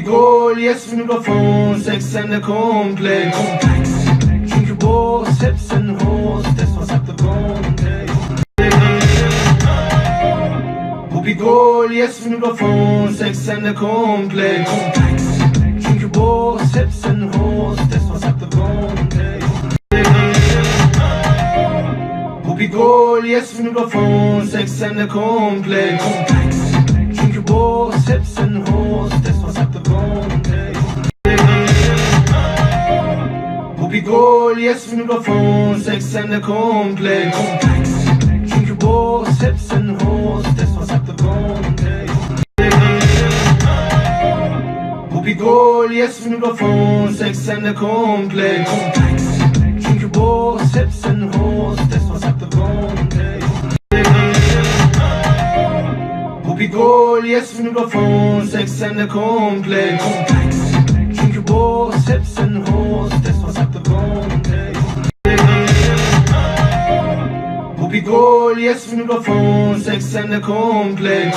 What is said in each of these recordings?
Goal, yes, Mikrofon, Sex and the Komplex. Trinke Bohr, Seps and Hose, das was sagt der Kontext. Goal, yes, Mikrofon, Sex and the Komplex. Trinke Bohr, Seps and Hose, das was sagt der Kontext. Goal, yes, Mikrofon, Sex and the Komplex. Trinke Bohr, Seps and Hose, das was sagt der Kontext. Goal, yes, Mikrofon, Sex and the Komplex. Trinke Bohr, Seps and Hose, das was sagt der Kontext. Goal, yes, Mikrofon, Sex and the Komplex. Trinke Bohr, Seps and Hose, das was sagt der Kontext. Goal, yes, Mikrofon, Sex and the Komplex. Trinke Bohr, Seps and Hose, das was sagt der Kontext. Goal, yes, Mikrofon, Sex and the Komplex.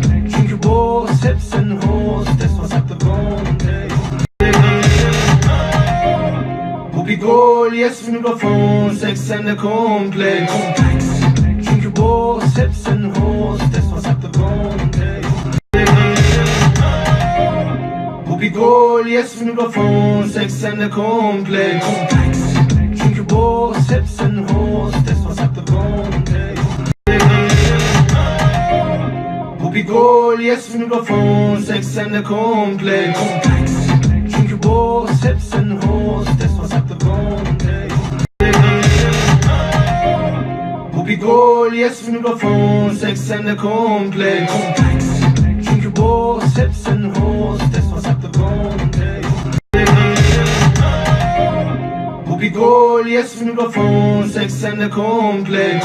Trinke Bohr, Seps and Hose, das was sagt der Kontext. Goal, yes, Mikrofon, Sex and the Komplex. Trinke Bohr, Seps and Hose, das was sagt der Kontext. Goal, yes, Mikrofon, Sex and the Komplex. Trinke Bohr, Seps and Hose, das was sagt der Kontext. Goal, yes, Mikrofon, Sex and the Komplex. Trinke Bohr, Seps and Hose, das was sagt der Kontext. Goal, yes, Mikrofon, Sex and the Komplex. Trinke Bohr, Seps and Hose, das was sagt der Kontext. Goal, yes, Mikrofon, Sex and the Komplex.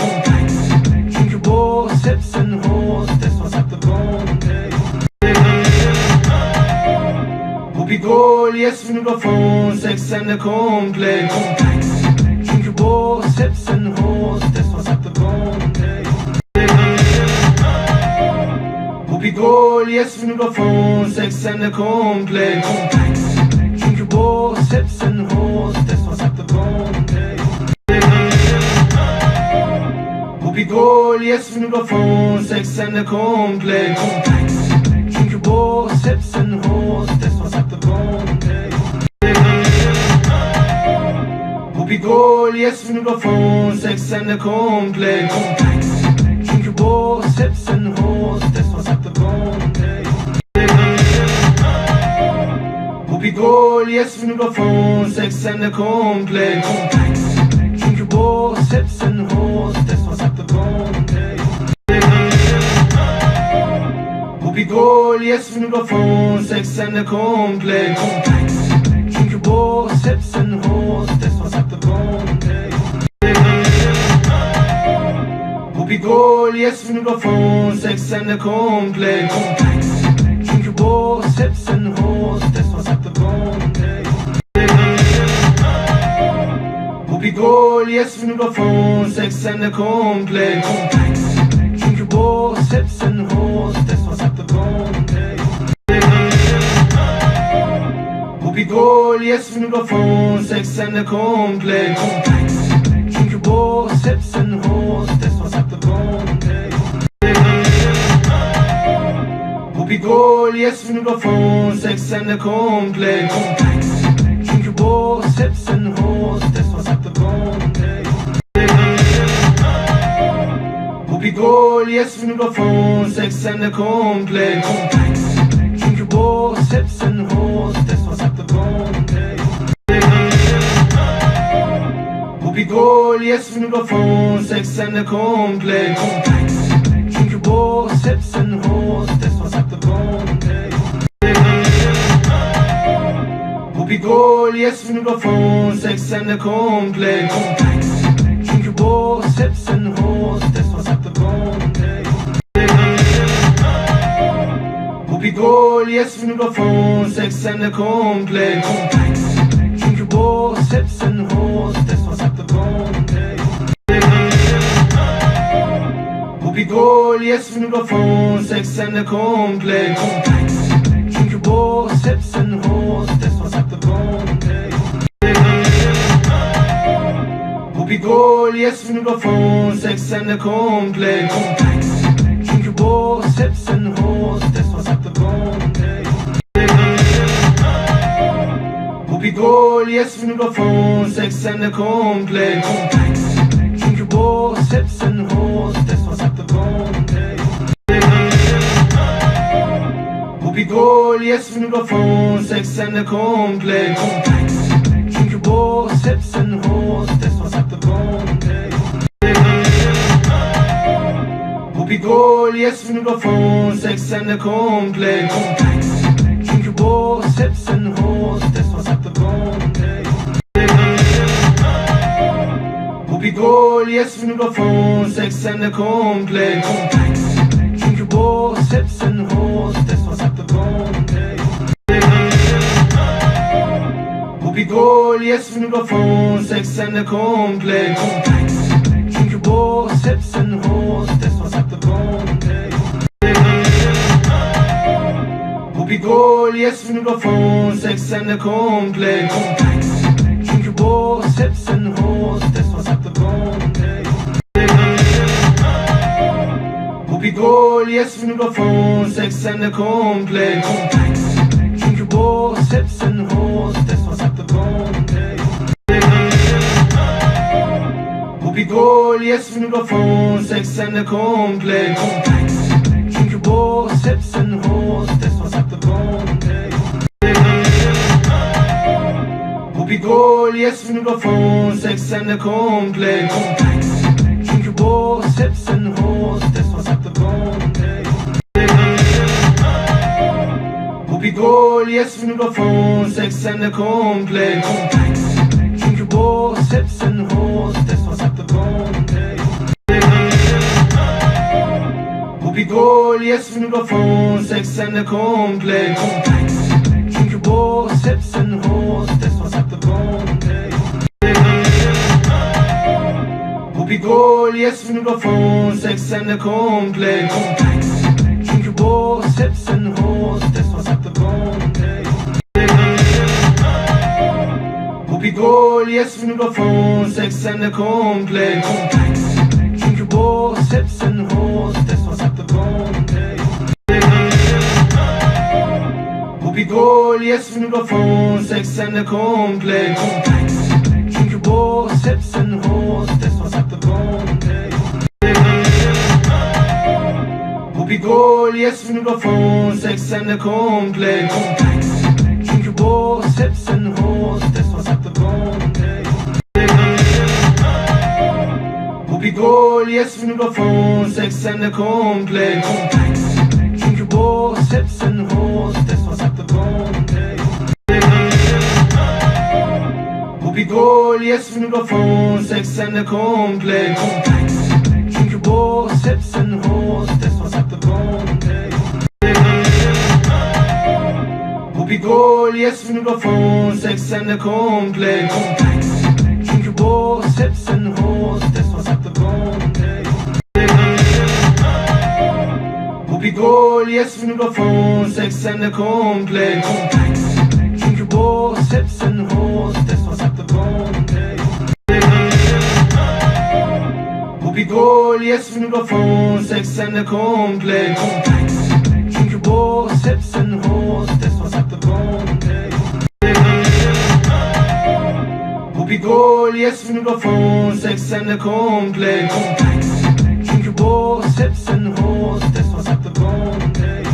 Trinke Bohr, Seps and Hose, das was sagt der Kontext. Goal, yes, Mikrofon, Sex and the Komplex. Trinke Bohr, Seps and Hose, das was sagt der Kontext. Goal, yes, Mikrofon, Sex and the Komplex. Trinke Bohr, Seps and Hose, das was sagt der Kontext. Goal, yes, Mikrofon, Sex and the Komplex. Trinke Bohr, Seps and Hose, das was sagt der Kontext. Goal, yes, Mikrofon, Sex and the Komplex. Trinke Bohr, Seps and Hose, das was sagt der Kontext. Goal, yes, Mikrofon, Sex and the Komplex. Trinke Bohr, Seps and Hose, das was sagt der Kontext. Goal, yes, Mikrofon, Sex and the Komplex. Trinke Bohr, Seps and Hose, das was sagt der Kontext. Goal, yes, Mikrofon, Sex and the Komplex. Trinke Bohr, Seps and Hose, das was sagt der Kontext. Goal, yes, Mikrofon, Sex and the Komplex. Trinke Bohr, Seps and Hose, das was sagt der Kontext. Goal, yes, Mikrofon, Sex and the Komplex. Trinke Bohr, Seps and Hose, das was sagt der Kontext. Goal, yes, Mikrofon, Sex and the Komplex. Trinke Bohr, Seps and Hose, das was sagt der Kontext. Goal, yes, Mikrofon, Sex and the Komplex. Trinke Bohr, Seps and Hose, das was sagt der Kontext. Goal, yes, Mikrofon, Sex and the Komplex. Trinke Bohr, Seps and Hose, das was sagt der Kontext. Goal, yes, Mikrofon, Sex and the Komplex. Trinke Bohr, Seps and Hose, das was sagt der Kontext. Goal, yes, Mikrofon, Sex and the Komplex. Trinke Bohr, Seps and Hose, das was sagt der Kontext. Goal, yes, Mikrofon, Sex and the Komplex. Trinke Boss, and hostess, man sagt der Grund, ey. Pippi-Goal, yes, Mikrofon, Sex and the Komplex. Drink your Boss, and hostess, man sagt der Grund, ey. Pippi-Goal, yes, Mikrofon, Sex and the Komplex. Drink your Boss, and hostess, man sagt der Grund, ey. Pippi-Goal, yes, Mikrofon, Sex and the Komplex. Drink your Boss, and hostess, man sagt der Grund, ey. Pippi-Goal, yes, Mikrofon, Sex and the Komplex. Drink your Boss, and hostess, man sagt der Grund, ey. Pippi-Goal, yes, Mikrofon, Sex and the Komplex. Drink your Boss, and hostess, man sagt der Grund, ey. Pippi-Goal, yes, Mikrofon, Sex and the Komplex. Drink your Boss, and hostess, man sagt der Grund, ey. Pippi-Goal, yes, Mikrofon, Sex and the Komplex. Drink your Boss, and hostess, man sagt der Grund, ey. Pippi-Goal, yes, Mikrofon, Sex and the Komplex. Drink your Boss, and hostess, man sagt der Grund, ey. Pippi-Goal, yes, Mikrofon, Sex and the Komplex. Drink your Boss, and hostess, man sagt der Grund, ey. Pippi-Goal, yes, Mikrofon, Sex and the Komplex. Drink your Boss, and hostess, man sagt der Grund, ey. Pippi-Goal, yes, Mikrofon, Sex and the Komplex. Drink your Boss, and hostess, man sagt der Grund, ey. Pippi-Goal, yes, Mikrofon, Sex and the Komplex. Drink your Boss, and hostess, man sagt der Grund, ey. Pippi-Goal, yes, Mikrofon, Sex and the Komplex. Drink your Boss, and hostess, man sagt der Grund, ey. Pippi-Goal, yes, Mikrofon, Sex and the Komplex. Drink your Boss, and hostess, man sagt der Grund, ey. Pippi-Goal, yes, Mikrofon, Sex and the Komplex. Drink your Boss, and hostess, man sagt der Grund, ey. Pippi-Goal, yes, Mikrofon, Sex and the Komplex. Drink your Boss, and hostess, man sagt der Grund, ey. Pippi-Goal, yes, Mikrofon, Sex and the Komplex. Drink your Boss, and hostess, man sagt der Grund, ey. Pippi-Goal, yes, Mikrofon, Sex and the Komplex. Drink your Boss, and hostess, man sagt der Grund, ey. Pippi-Goal, yes, Mikrofon, Sex and the Komplex. Drink your Boss, and hostess, man sagt der Grund, ey. Pippi-Goal, yes, Mikrofon, Sex and the Komplex. Drink your Boss, and hostess, man sagt der Grund, ey. Pippi-Goal, yes, Mikrofon, Sex and the Komplex. Drink your Boss, and hostess, man sagt der Grund, ey. Pippi-Goal, yes, Mikrofon, Sex and the Komplex. Drink your Boss, and hostess, man sagt der Grund, ey.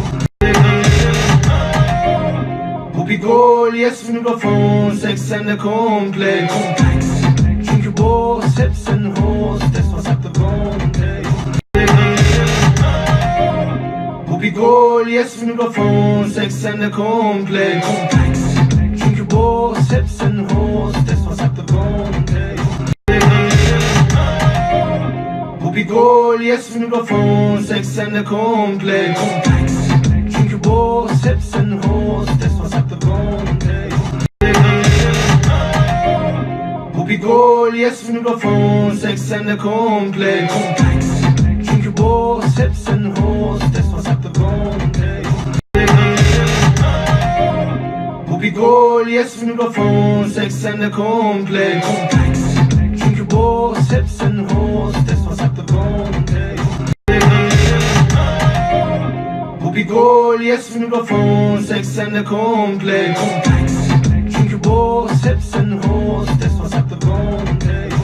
Pippi-Goal, yes, Mikrofon, Sex and the Komplex. Drink your Boss, and hostess, man sagt der Grund, ey. Pippi-Goal, yes, Mikrofon, Sex and the Komplex. Drink your Boss, and hostess, man sagt der Grund, ey. Pippi-Goal, yes, Mikrofon, Sex and the Komplex. Drink your Boss, and hostess, man sagt der Grund, ey. Pippi-Goal, yes, Mikrofon, Sex and the Komplex. Drink your Boss, and hostess, man sagt der Grund, ey. yes, we go phone, sex and the complex. Drink your balls, hips and hoes, das was sagt der Kontext. Booby goal, yes, we go phone, sex and the complex. Drink your balls, hips and hoes, das was sagt der Kontext.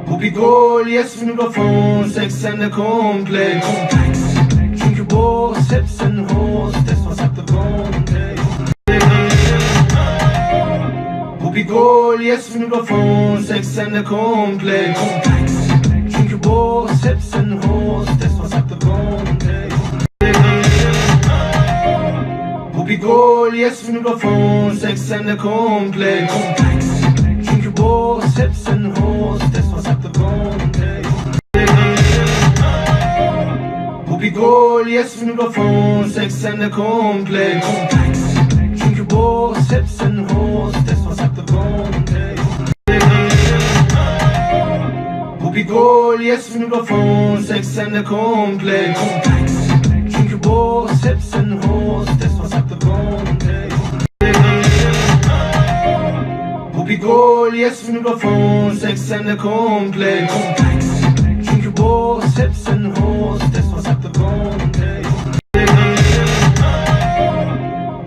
Booby goal, yes, we go phone, sex and the complex. Drink your balls, hips and hoes, das was sagt der Kontext. Booby goal, yes, we go phone, sex and the complex. Drink your balls, hips and hoes, das was sagt der Kontext. Booby goal, yes, we go phone, sex and the complex. Drink your balls, hips and hoes, das was sagt der Kontext. Booby goal, yes, we go phone, sex and the complex. Drink your balls, hips and hoes, das was sagt der Kontext. Booby goal, yes, we go phone, sex and the complex. Drink your balls, hips and hoes, das was sagt der Kontext. Booby goal, yes, we go phone, sex and the complex. Drink your balls, hips and hoes, das was sagt der Kontext.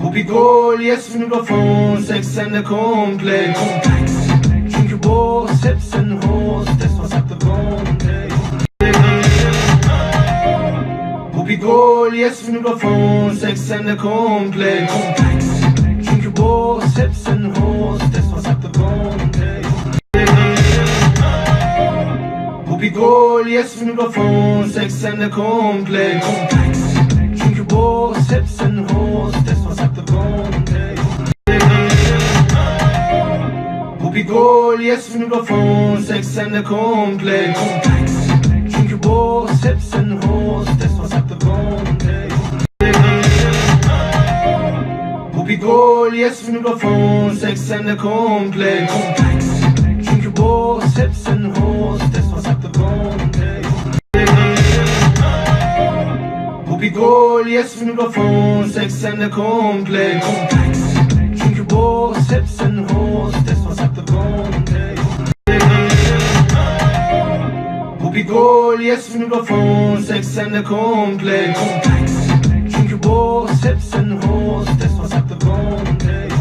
Booby goal, yes, we go phone, sex and the complex. Drink your balls, hips and hoes, das was sagt der Kontext. Booby goal, yes, we go phone, sex and the complex. Drink your balls, hips and hoes, das was sagt der Kontext. Booby goal, yes, we go phone, sex and the complex. Drink your balls, hips and hoes, das was sagt der Kontext. Booby goal, yes, we go phone, sex and the complex. Drink your balls, hips and hoes, das was sagt der Kontext. Booby goal, yes, we go phone, sex and the complex. Drink your balls, hips and hoes, das was sagt der Kontext. Booby goal, yes, we go phone, sex and the complex. Drink your balls, hips and hoes, das was sagt der Kontext. Booby goal, yes, we go phone, sex and the complex. Drink your balls, hips and hoes, das was sagt der Kontext.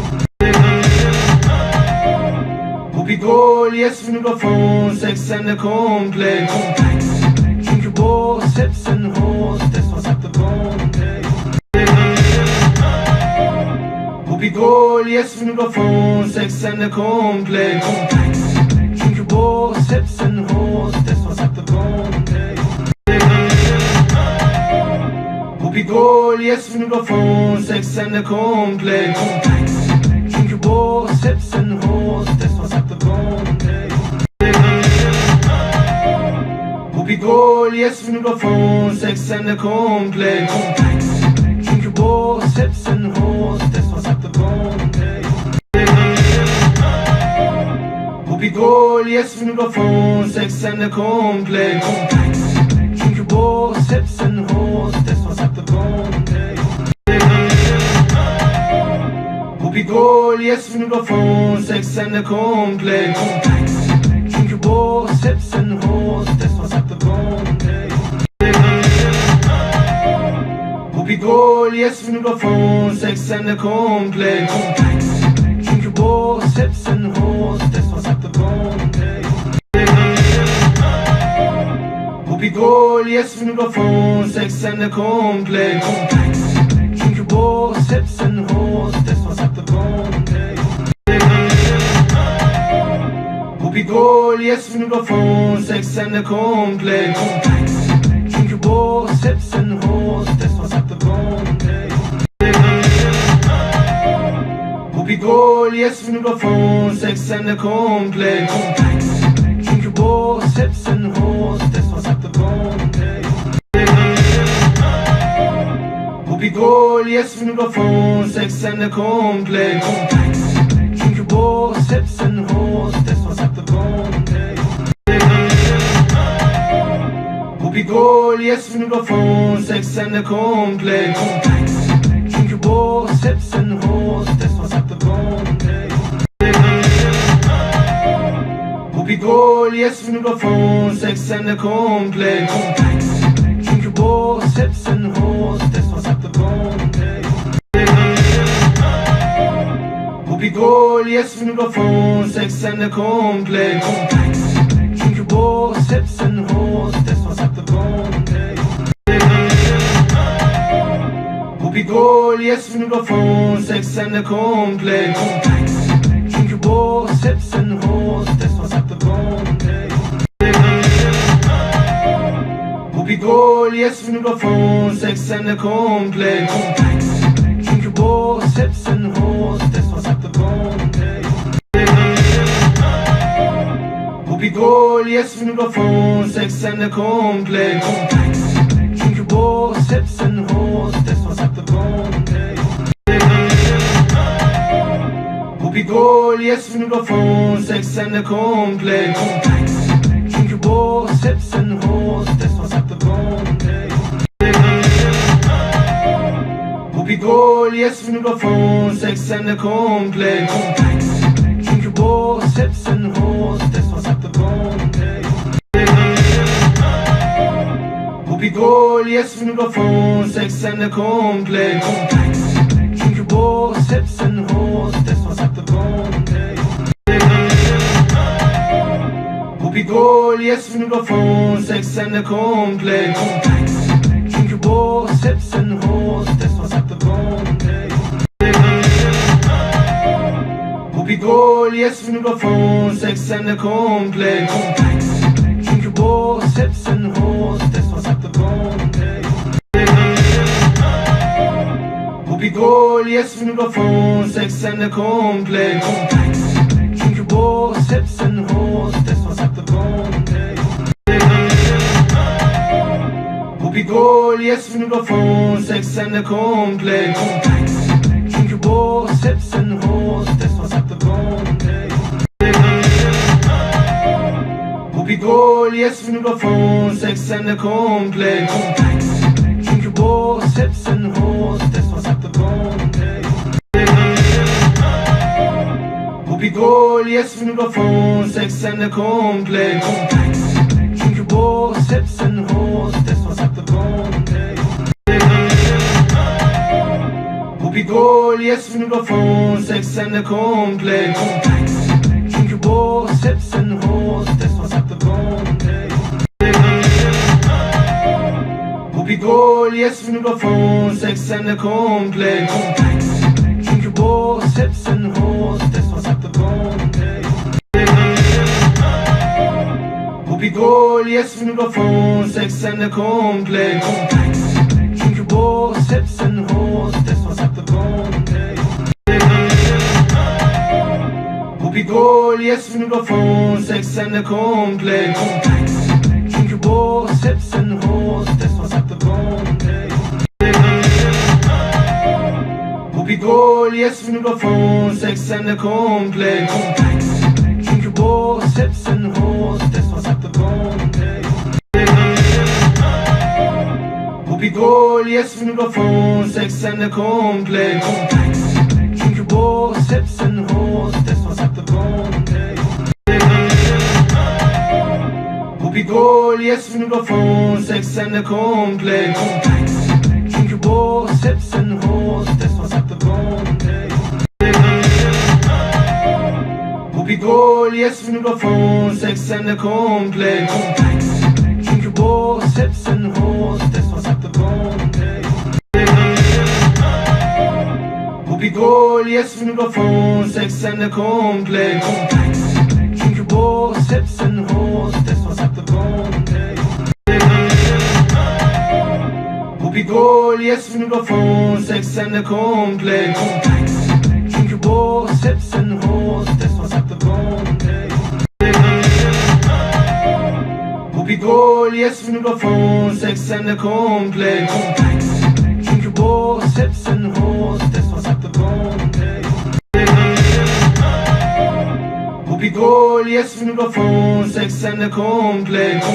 Booby goal, yes, we go phone, sex and the complex. Drink your balls, hips and hoes, das was sagt der Kontext. Booby goal, yes, we go phone, sex and the complex. Drink your balls, hips and hoes, das was sagt der Kontext. Booby goal, yes, we go phone, sex and the complex. Drink your balls, hips and hoes, das was sagt der Kontext. Booby goal, yes, we go phone, sex and the complex. Drink your balls, hips and hoes, das was sagt der Kontext. Booby goal, yes, we go phone, sex and the complex. Drink your balls, hips and hoes, das was sagt der Kontext. Booby goal, yes, we go phone, sex and the complex. Drink your balls, hips and hoes, das was sagt der Kontext. Booby goal, yes, we go phone, sex and the complex. Drink your balls, hips and hoes, das was sagt der Kontext. Booby goal, yes, we go phone, sex and the complex. Drink your balls, hips and hoes, das was sagt der Kontext. Booby goal, yes, we go phone, sex and the complex. Drink your balls, hips and hoes, das was sagt der Kontext. Booby goal, yes, we go phone, sex and the complex. Drink your balls, hips and hoes, das was sagt der Kontext. Booby goal, yes, we go phone, sex and the complex. Drink your balls, hips and hoes, das was sagt der Kontext. Booby goal, yes, we go phone, sex and the complex. Drink your balls, Boss, Hips and Hoes, das was sagt der Gameplay. Pupikol, yes, we go phone, sex and the complex. Drink your boss, hips and hoes, das was sagt der Gameplay. Pupikol, yes, we go phone, sex and the complex. Drink your boss, hips and hoes, das was sagt der Gameplay. Pupikol, yes, we go phone, sex and the complex. Drink your boss, hips and hoes, das was sagt der Gameplay. Pupikol, yes, we go phone, sex and the complex. Drink your boss, hips and hoes, das was sagt der Gameplay. Pupikol, yes, we go phone, sex and the complex. Drink your boss, hips and hoes, das was sagt der Gameplay. Pupikol, yes, we go phone, sex and the complex. Drink your boss, hips and hoes, das was sagt der Gameplay. Pupikol, yes, we go phone, sex and the complex. Drink your boss, hips and hoes, das was sagt der Gameplay. Pupikol, yes, we go phone, sex and the complex. Drink your boss, hips and hoes, das was sagt der Gameplay. Pupikol, yes, we go phone, sex and the complex. Drink your boss, hips and hoes, das was sagt der Gameplay. Pupikol, yes, we go phone, sex and the complex. Drink your boss, hips and hoes, das was sagt der Gameplay. Pupikol, yes, we go phone, sex and the complex. Drink your boss, hips and hoes, das was sagt der Gameplay. Pupikol, yes, we go phone, sex and the complex. Drink your boss, hips and hoes, das was sagt der Gameplay. Pupikol, yes, we go phone, sex and the complex. Drink your boss, hips and hoes, das was sagt der Gameplay. Pupikol, yes, we go phone, sex and the complex. Drink your boss, hips and hoes, das was sagt der Gameplay. Pupikol, yes, we go phone, sex and the complex. Drink your boss, hips and hoes, das was sagt der Gameplay. Pupikol, yes, we go phone, sex and the complex. Drink your boss, hips and hoes, das was sagt der Gameplay. Pupikol, yes, we go phone, sex and the complex. Drink your boss, hips and hoes, das was sagt der Gameplay. Pupikol, yes, we go phone, sex and the complex. Drink your boss, hips and hoes, das was sagt der Gameplay. Pupikol, yes, we go phone, sex and the complex. Drink your boss, hips and hoes, das was sagt der Gameplay. Pupikol, yes, we go phone, sex and the complex. Drink your boss, hips and hoes, das was sagt der Gameplay. Pupikol, yes, we go phone, sex and the complex. Drink your boss, hips and hoes, das was sagt der Gameplay. Pupikol, yes, we go phone, sex and the complex. Drink your boss, hips and hoes, das was sagt der Gameplay. Pupikol, yes, we go phone, sex and the complex. Drink your boss, hips and hoes, das was sagt der Gameplay. Pupikol, yes, we go phone, sex and the complex. Drink your boss, hips and hoes, das was sagt der Gameplay. Pupikol, yes, we go phone, sex and the complex. Drink your boss, hips and hoes, das was sagt der Gameplay. Pupikol, yes, we go phone, sex and the complex.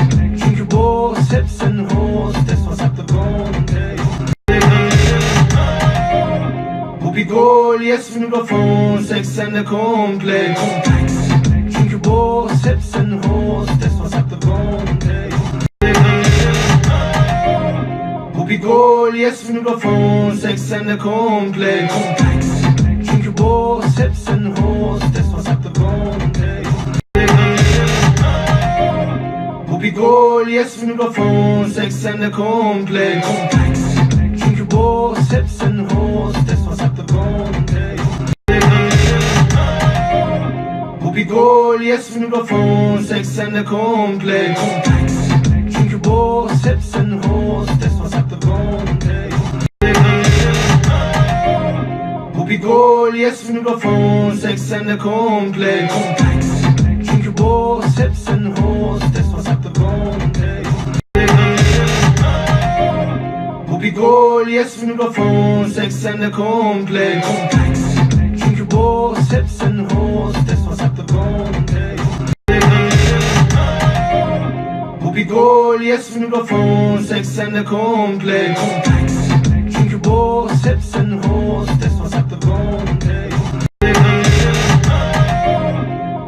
Drink your boss, hips and hoes, das was sagt der Gameplay. yes mikrofon, sex and det komplex. Tänker på sepsen hårt, det som sagt och komplex. Bopikol, yes mikrofon, sex and det komplex. Tänker på sepsen hårt, det som sagt och komplex. Bopikol, yes mikrofon, sex and det komplex. Tänker på sepsen hårt, det som sagt och komplex. Bopikol, yes mikrofon, sex and det komplex. Tänker på sepsen hårt, det som sagt och komplex. Bopikol, yes mikrofon, sex and det komplex. Tänker på sepsen hårt, det som sagt och komplex. Bopikol, yes mikrofon, sex and det komplex. Tänker på sepsen hårt, det som sagt och komplex. Bopikol, yes mikrofon, sex and det komplex. Tänker på sepsen hårt, det som sagt och komplex.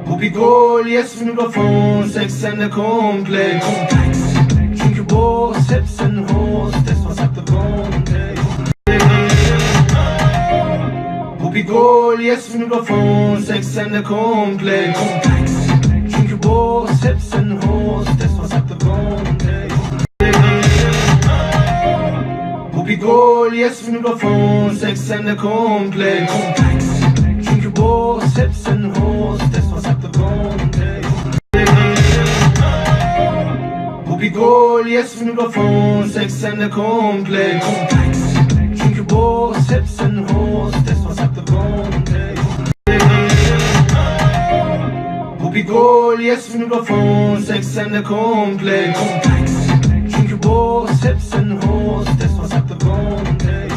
Bopikol, yes mikrofon, sex and det komplex. Tänker på sepsen hårt, det som sagt och komplex. Bopikol, yes mikrofon, sex and det komplex. Tänker på sepsen hårt, det som sagt och komplex. Bopikol, yes mikrofon, sex and det komplex. Tänker på sepsen hårt, det som sagt och komplex. Bopikol, yes mikrofon, sex and det komplex. Tänker på sepsen hårt, det som sagt och komplex. Bopikol, yes mikrofon, sex and det komplex. Tänker på sepsen hårt, det som sagt och komplex.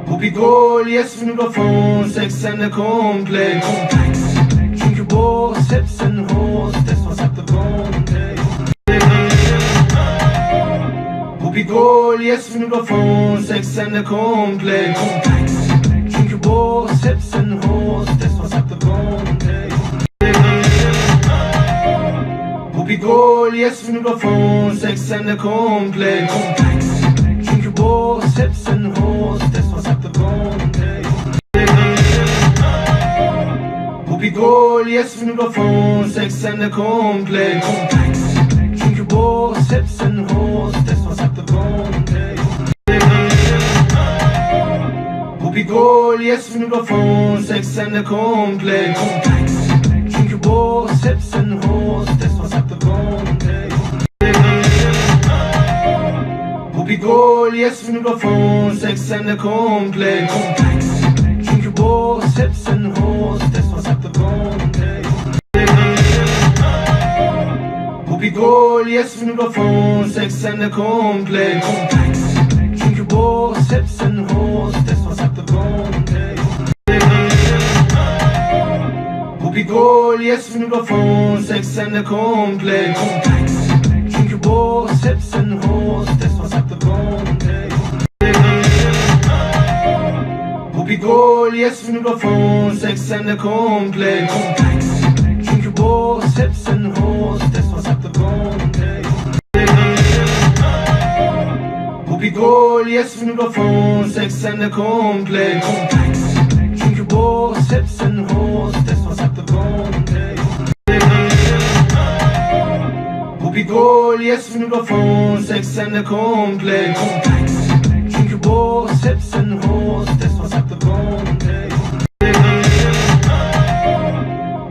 Bopikol, yes mikrofon, sex and det komplex. Tänker på sepsen hårt, det som sagt och komplex. Bopikol, yes mikrofon, sex and det komplex. Tänker på sepsen hårt, det som sagt och komplex. Bopikol, yes mikrofon, sex and det komplex. Tänker på sepsen hårt, det som sagt och komplex. Bopikol, yes mikrofon, sex and det komplex. Tänker på sepsen hårt, det som sagt och komplex. Bopikol, yes mikrofon, sex and det komplex. Tänker på sepsen hårt, det som sagt och komplex. Bopikol, yes mikrofon, sex and det komplex. Tänker på sepsen hårt, det som sagt och komplex. Bopikol, yes mikrofon, sex and det komplex. Tänker på sepsen hårt, det som sagt och komplex. Bopikol, yes mikrofon, sex and det komplex. Tänker på sepsen hårt, det som sagt och komplex. Bopikol, yes mikrofon, sex and det komplex. Tänker på sepsen hårt, det som sagt och komplex. Bopikol, yes mikrofon, sex and det komplex. Tänker på sepsen hårt, det som sagt och komplex. Bopikol, yes mikrofon, sex and det komplex. Tänker på sepsen hårt, det som sagt och komplex.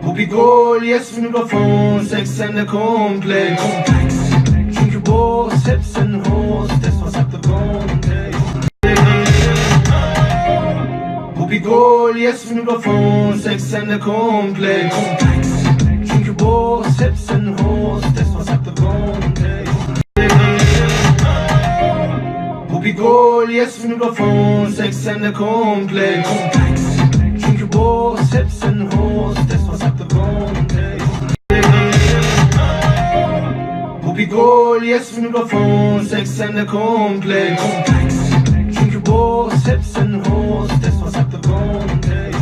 Bopikol, yes mikrofon, sex and det komplex. Tänker på sepsen hårt, det som sagt och komplex. Bopikol, yes mikrofon, sex and det komplex. Tänker på sepsen hårt, det som sagt och komplex. Bopikol, yes mikrofon, sex and det komplex. Tänker på sepsen hårt, det som sagt och komplex. Bopikol, yes mikrofon, sex and det komplex. Tänker på hips and hoes, das was sagt der Grund, ey.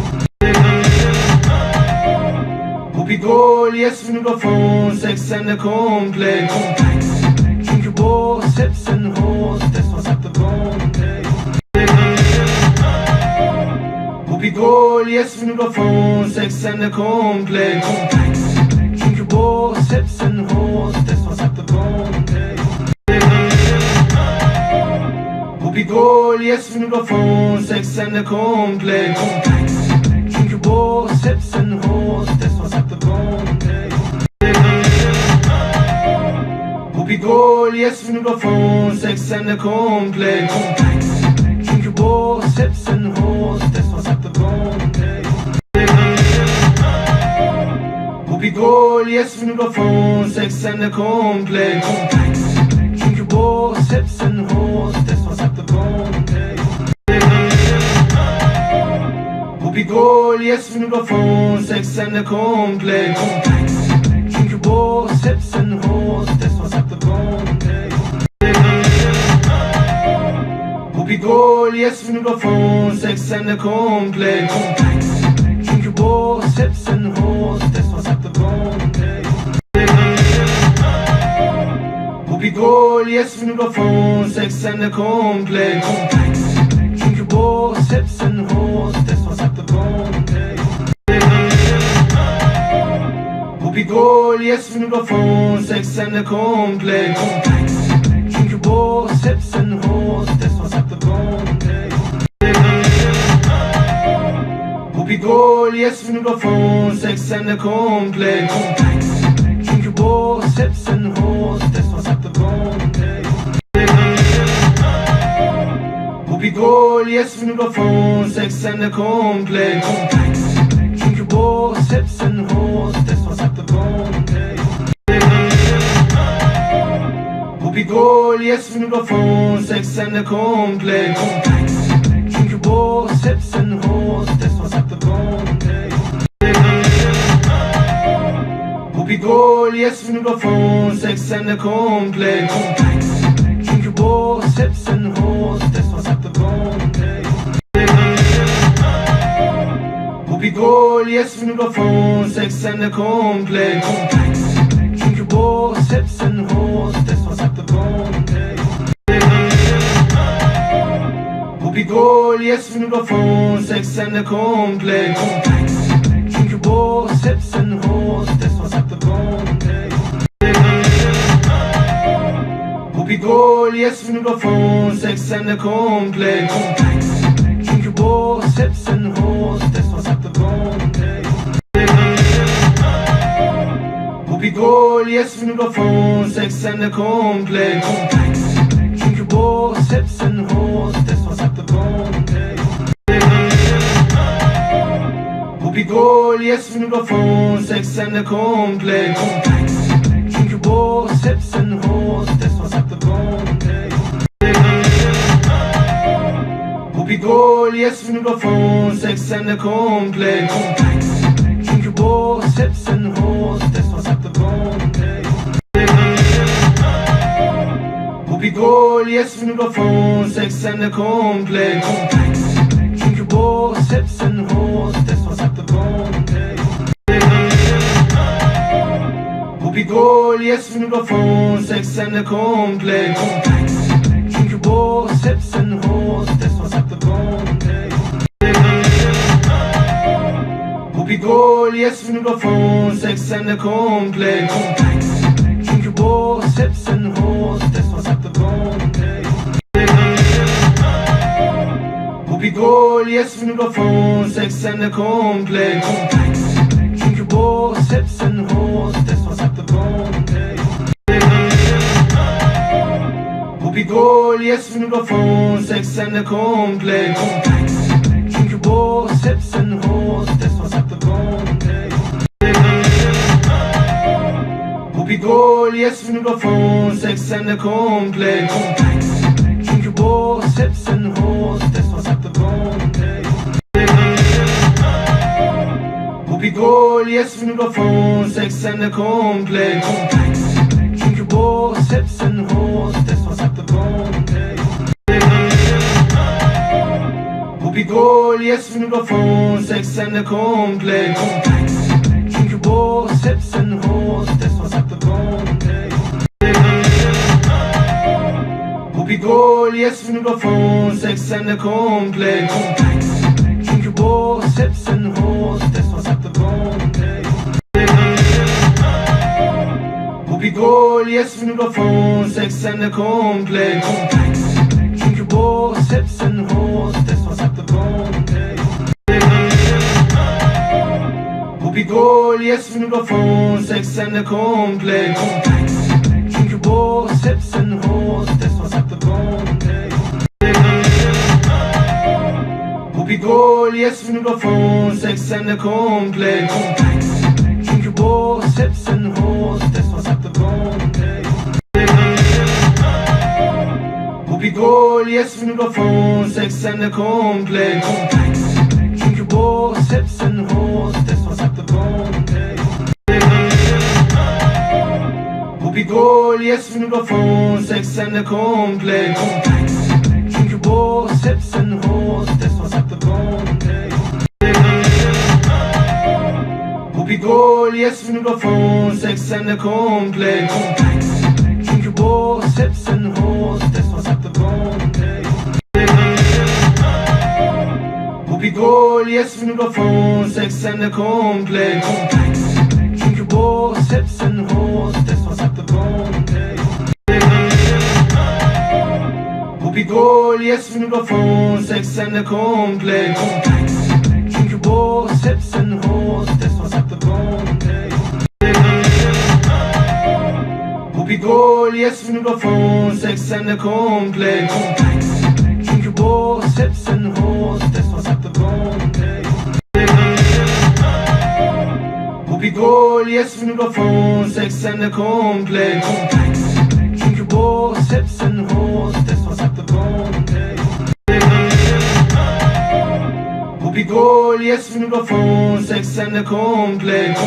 Whoopie goal, yes, Mikrofon, Sex and the Complex. Drink your balls, hips and hoes, das was sagt der Grund, ey. Whoopie goal, yes, Mikrofon, Sex and the Complex. Drink your balls, hips and hoes, das was sagt der Grund, ey. Whoopie goal, yes, Mikrofon, Sex and the Complex. Drink your balls, hips and hoes, das was sagt der Grund, ey. Whoopie goal, yes, Mikrofon, Sex and the Complex. Drink your balls, hips and hoes, das was sagt der Grund, ey. Whoopie goal, yes, Mikrofon, Sex and the Complex. Drink your balls, hips and hoes, das was sagt der Grund, ey. Whoopie goal, yes, Mikrofon, Sex and the Complex. Drink your balls, hips and hoes, das was sagt der Grund, ey. Whoopie goal, yes, Mikrofon, Sex and the Complex. Drink your balls, hips and hoes, das was sagt der Grund, ey. Whoopie goal, yes, Mikrofon, Sex and the Complex. Drink your balls, hips and hoes, das was sagt der Grund, ey. Whoopie goal, yes, Mikrofon, Sex and the Complex. Drink your balls, hips and hoes, das was sagt der Grund, ey. Whoopie goal, yes, Mikrofon, Sex and the Complex. Drink your balls, hips and hoes, das was sagt der Grund, ey. Whoopie goal, yes, Mikrofon, Sex and the Complex. Drink your balls, hips and hoes, das was sagt der Grund, ey. Whoopie goal, yes, Mikrofon, Sex and the Complex. Drink your balls, hips and hoes, das was sagt der Grund, ey. Whoopie goal, yes, Mikrofon, Sex and the Complex. Drink your balls, hips and hoes, das was sagt der Grund, ey. Whoopie goal, yes, Mikrofon, Sex and the Complex. Drink your balls, hips and hoes, das was sagt der Grund, ey. Whoopie goal, yes, Mikrofon, Sex and the Complex. Drink your balls, hips and hoes, das was sagt der Grund, ey. Whoopie goal, yes, Mikrofon, Sex and the Complex. Drink your balls, hips and hoes, das was sagt der Grund, ey. Whoopie goal, yes, Mikrofon, Sex and the Complex. Drink your balls, hips and hoes, das was sagt der Grund, ey. Whoopie goal, yes, Mikrofon, Sex and the Complex. Drink your balls, hips and hoes, das was sagt der Grund, ey. Whoopie goal, yes, Mikrofon, Sex and the Complex. Drink your balls, hips and hoes, das was sagt der Grund, ey. Whoopie goal, yes, Mikrofon, Sex and the Complex. Drink your balls, hips and hoes, das was sagt der Grund, ey. Whoopie goal, yes, Mikrofon, Sex and the Complex. Drink your balls, hips and hoes, das was sagt der Grund, ey. Whoopie goal, yes, Mikrofon, Sex and the Complex. Drink your balls, hips and hoes, das was sagt der Grund, ey. Whoopie goal, yes, Mikrofon, Sex and the Complex. Drink your balls, hips and hoes, das was sagt der Grund, ey. Whoopie goal, yes, Mikrofon, Sex and the Complex. Drink your balls, hips and hoes, das was sagt der Grund, ey. Whoopie goal, yes, Mikrofon, Sex and the Complex. Drink your balls, hips and hoes, das was sagt der Grund, ey. Whoopie goal, yes, Mikrofon, Sex and the Complex. Drink your balls, hips and hoes, das was sagt der Grund, ey. yes we nu går från sexen är komplex. Drinker bås, hepsen hås, det som sagt och komplex. Bobigol, yes vi nu går från sexen är komplex. Drinker bås, hepsen hås, det som sagt och komplex. Bobigol, yes vi nu går från sexen är komplex. Drinker bås, hepsen hås, det som sagt och komplex. Bobigol, yes vi nu går från sexen är komplex. Drinker bås, hepsen hås, det som sagt och komplex. Bobigol, yes vi nu går från sexen är komplex. Drinker bås, hepsen hås, det som sagt och komplex. Bobigol, yes vi nu går från sexen är komplex. Drinker bås, hepsen hås, det som sagt och komplex. Bobigol, yes vi nu går från sexen är komplex. Drinker bås, hepsen hås, det som sagt och komplex. Bobigol, yes vi nu går från sexen är komplex. Drinker bås, hepsen hås, det som sagt och komplex. Bobigol, yes vi nu går från sexen är komplex. Drinker bås, hepsen hås, det som sagt och komplex. Bobigol, yes vi nu går från sexen är komplex. Drinker bås, hepsen hås, det som sagt och komplex. Bobigol, yes vi nu går från sexen är komplex. Drinker bås, hepsen hås, det som sagt och komplex. Bobigol, yes vi nu går från sexen är komplex. Drinker bås, hepsen hås, det som sagt och komplex. Bobigol, yes vi nu går från sexen är komplex.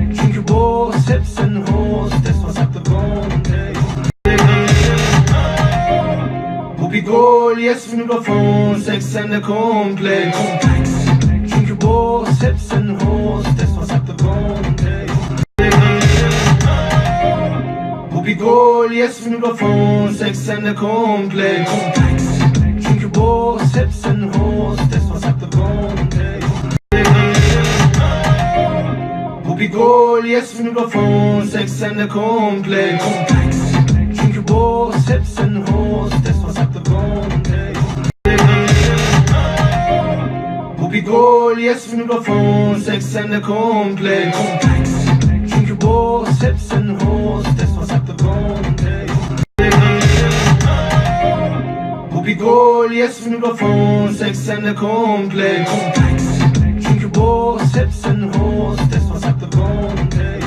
Drinker bås, hepsen hås, det som sagt och komplex. Bobigol, yes vi nu går från sexen är komplex. Drinker bås, hepsen hås, det som sagt och komplex. Bobigol, yes vi nu går från sexen är komplex. Drinker bås, hepsen hås, det som sagt och komplex. Bobigol, yes vi nu går från sexen är komplex. Drinker bås, hepsen hås, det som sagt och komplex. Bobigol, yes vi nu går från sexen är komplex. Drinker bås, hepsen hås, det som sagt och komplex. Bobigol, yes vi nu går från sexen är komplex. Drinker bås, hepsen hås, det som sagt och komplex.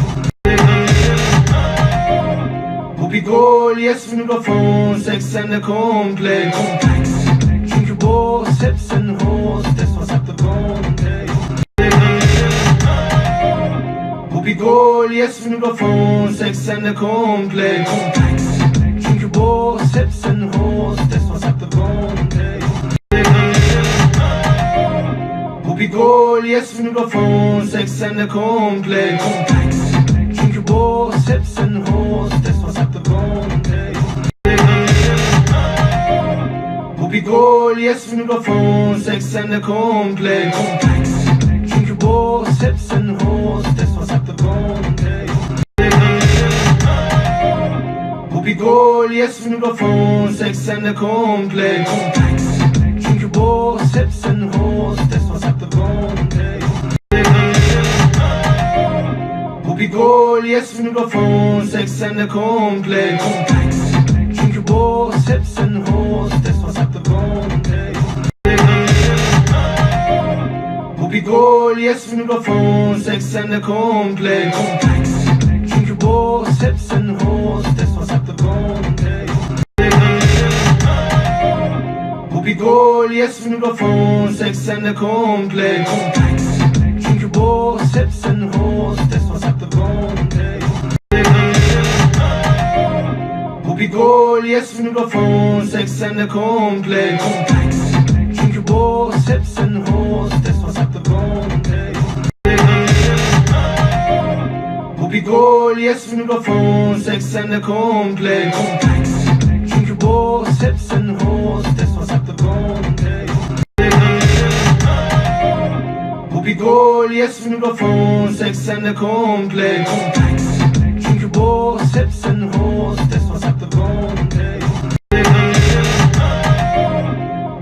Bobigol, yes vi nu går från sexen är komplex. Drinker bås, hepsen hås, det som sagt och komplex. Bobigol, yes vi nu går från sexen är komplex. Drinker bås, hepsen hås, det som sagt och komplex. Bobigol, yes vi nu går från sexen är komplex. Drinker bås, hepsen hås, det som sagt och komplex. Bobigol, yes vi nu går från sexen är komplex. Drinker bås, hepsen hås, det som sagt och komplex. Bobigol, yes vi nu går från sexen är komplex. Drinker bås, hepsen hås, det som sagt och komplex. Bobigol, yes vi nu går från sexen är komplex. Drinker bås, hepsen hås, det som sagt och komplex. Bobigol, yes vi nu går från sexen är komplex. Drinker bås, hepsen hås, det som sagt och komplex. Bobigol, yes vi nu går från sexen är komplex. Drinker bås, hepsen hås, det som sagt och komplex. Bobigol, yes vi nu går från sexen är komplex. Drinker bås, hepsen and hoes, das was sagt der Grund, ey. Whoopie goal, yes, we go phone, sex and the complex. Drink your balls, hips and hoes, das was sagt der Grund, ey. Whoopie goal, yes, we go phone, sex and the complex. Drink your balls, hips and hoes, das was sagt der Grund, ey.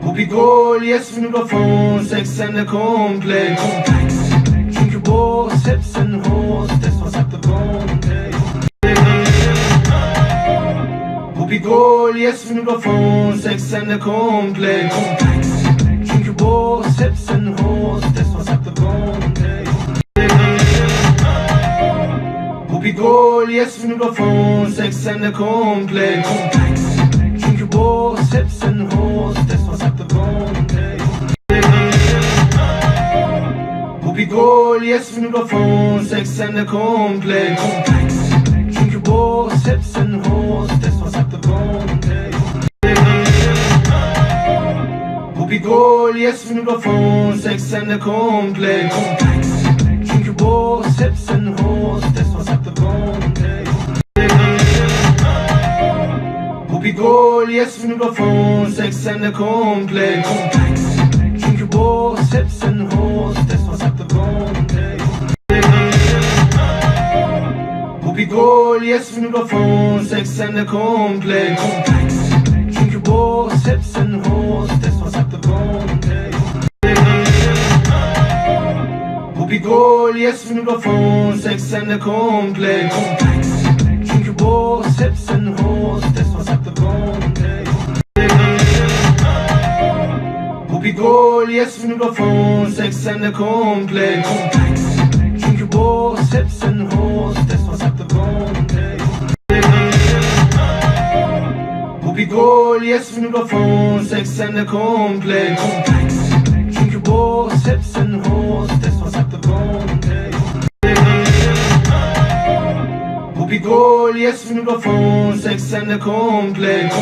Whoopie goal, yes, we go phone, sex and the complex. Drink your balls, hips and hoes, das was sagt der Grund, ey. Whoopie goal, yes, we go phone, sex and the complex. Drink your balls, hips and hoes, das was sagt der Grund, ey. Whoopie goal, yes, we go phone, sex and the complex. Drink your balls, hips and hoes, das was sagt der Grund, ey. Whoopie goal, yes, we go phone, sex and the complex. Drink your balls, hips and hoes, das was sagt der Grund, ey. Whoopie goal, yes, we go phone, sex and the complex. Drink your balls, hips and hoes, das was sagt der Grund, ey. Whoopie goal, yes, we go phone, sex and the complex. Drink your balls, hips and hoes, das was sagt der Grund, ey. Whoopie goal, yes, we go phone, sex and the complex. Drink your balls, hips and hoes, das was sagt der Grund, ey. Whoopie goal, yes, we go phone, sex and the complex. Drink your balls, hips and hoes, das was sagt der Grund, ey. Whoopie goal, yes, we go phone, sex and the complex. Drink your balls, hips and hoes, das was sagt der Grund, ey. Whoopie goal, yes, we go phone, sex and the complex. Drink your balls, hips and hoes, das was sagt der Grund, ey. Whoopie goal, yes, we go phone, sex and the complex.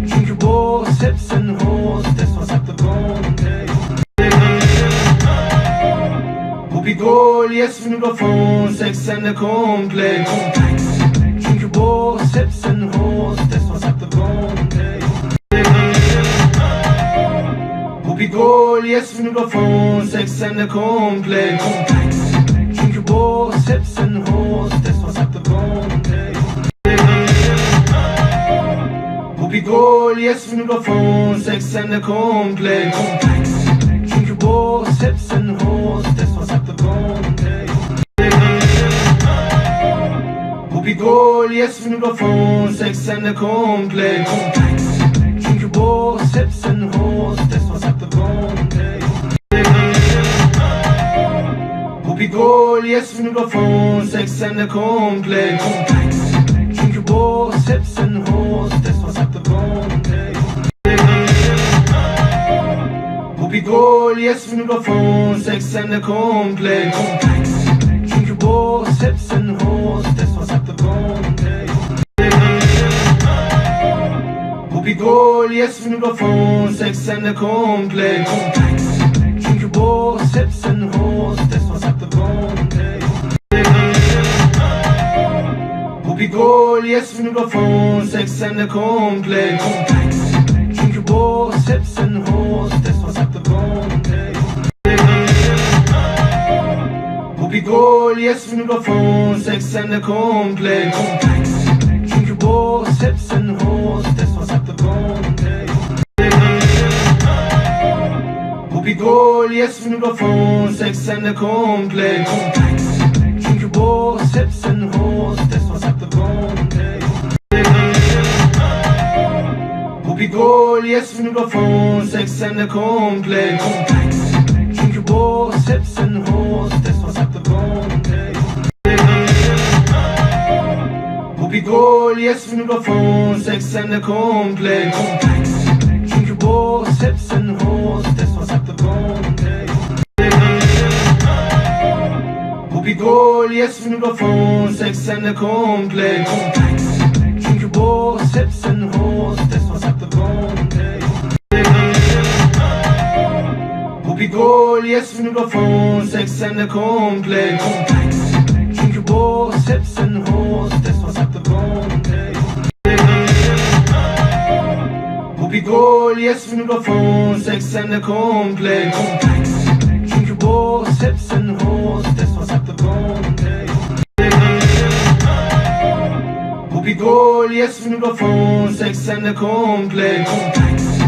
Drink your balls, hips and hoes, das was sagt der Grund, ey. Whoopie goal, yes, we go phone, sex and the complex. Drink your balls, hips and hoes, das was sagt der Grund, ey. Whoopie goal, yes, we go phone, sex and the complex. Drink your balls, hips and hoes, das was sagt der Grund, ey. Whoopie goal, yes, we go phone, sex and the complex. Drink your balls, hips and hoes, das was sagt der Grund, ey. Whoopie goal, yes, we go phone, sex and the complex. Drink your balls, hips and hoes, das was sagt der Grund, ey. Whoopie goal, yes, we go phone, sex and the complex. Drink your balls, hips and hoes, das was sagt der Grund, ey. Whoopie goal, yes, we go phone, sex and the complex. Drink your balls, hips and hoes, das was sagt der Grund, ey. Whoopie goal, yes, we go phone, sex and the complex. Drink your balls, hips and hoes, das was sagt der Grund, ey. Whoopie goal, yes, we go phone, sex and the complex. Drink your balls, hips and hoes, das was sagt der Grund, ey. Whoopie goal, yes, we go phone, sex and the complex. Drink your balls, hips and hoes, das was sagt der Grund, ey. Whoopie goal, yes, we go phone, sex and the complex. Drink your balls, hips and hoes, das was sagt der Grund, ey. Whoopie goal, yes, we go phone, sex and the complex. Drink your balls, hips and hoes, das was sagt der Grund, ey. Whoopie goal, yes, we go phone, sex and the complex. Drink your balls, hips and hoes, das was sagt der Grund, ey. Whoopie goal, yes, we go phone, sex and the complex. Drink your balls, hips and hoes, das was sagt der Grund, ey. yes, we go phone, sex and the complex. Drink your balls, hips and hoes, das was sagt der Kontext. Whoopie goal, yes, we go phone, sex and the complex. Drink your balls, hips and hoes, das was sagt der Kontext. Whoopie goal, yes, we go phone, sex and the complex.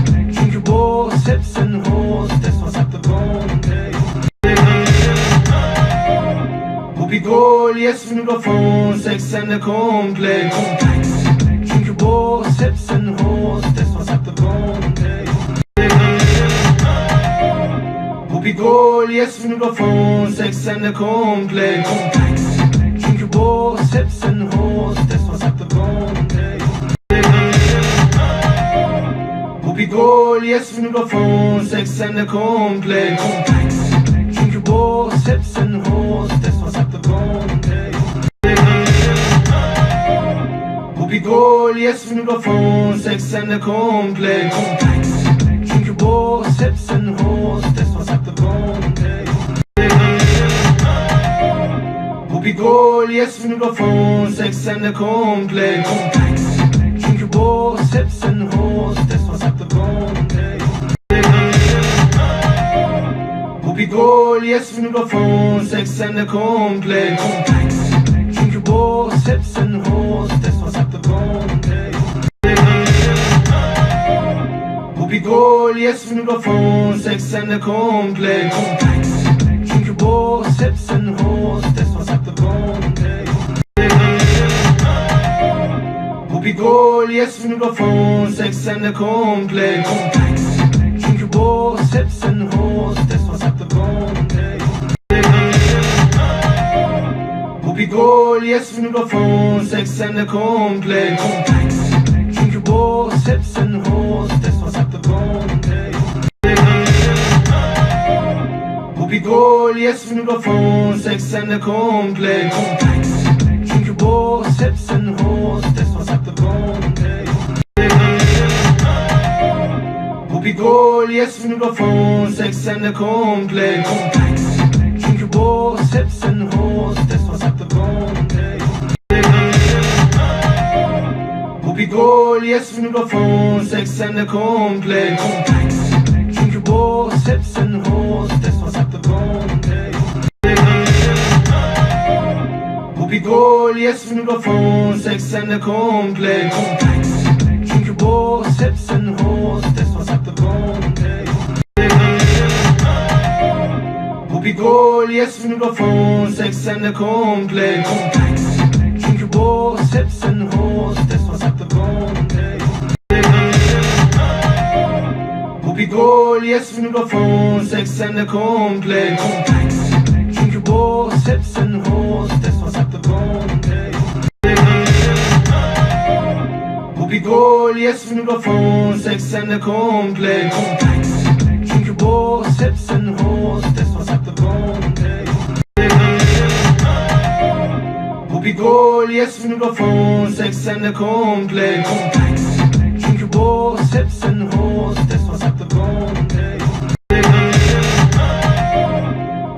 Drink your balls, hips and hoes, das was sagt der Kontext. Whoopie goal, yes, we go phone, sex and the complex. Drink your balls, hips and hoes, das was sagt der Kontext. Whoopie goal, yes, we go phone, sex and the complex. Drink your balls, hips and hoes, das was sagt der Kontext. Whoopie goal, yes, we go phone, sex and the complex. Drink your balls, hips and hoes, das was sagt der Kontext. Whoopie goal, yes, we go phone, sex and the complex. Drink your balls, hips and hoes, das was sagt der Kontext. Whoopie goal, yes, we go phone, sex and the complex. Drink your balls, hips and hoes, das was sagt der Kontext. Whoopie goal, yes, we go phone, sex and the complex. Drink your balls, hips and hoes, das was sagt der Kontext. Whoopie goal, yes, we go phone, sex and the complex. Drink your balls, hips and hoes, das was sagt der Kontext. Whoopie goal, yes, we go phone, sex and the complex. Drink your balls, hips and hoes, das was sagt der Kontext. Whoopie goal, yes, we go phone, sex and the complex. Drink your balls, hips and hoes, das was sagt der Kontext. Whoopie goal, yes, we go phone, sex and the complex. Drink your balls, hips and hoes, das was sagt der Kontext. Whoopie goal, yes, we go phone, sex and the complex. Drink your balls, hips and hoes, das was sagt der Kontext. Whoopie goal, yes, we go phone, sex and the complex. Drink your balls, hips and hoes, das was sagt der Kontext. Whoopie goal, yes, we go phone, sex and the complex. Drink your balls, hips and hoes, das was sagt der Kontext. Whoopie goal, yes, we go phone, sex and the complex. Drink your balls, hips and hoes, das was sagt der Kontext. Whoopie goal, yes, we go phone, sex and the complex. Drink your balls, hips and hoes, das was sagt der Kontext. Whoopie goal, yes, we go phone, sex and the complex. Drink your balls, hips and hoes, das was sagt der Kontext. Whoopie goal, yes, we go phone, sex and the complex. Drink your balls, hips and hoes, das was sagt der Kontext.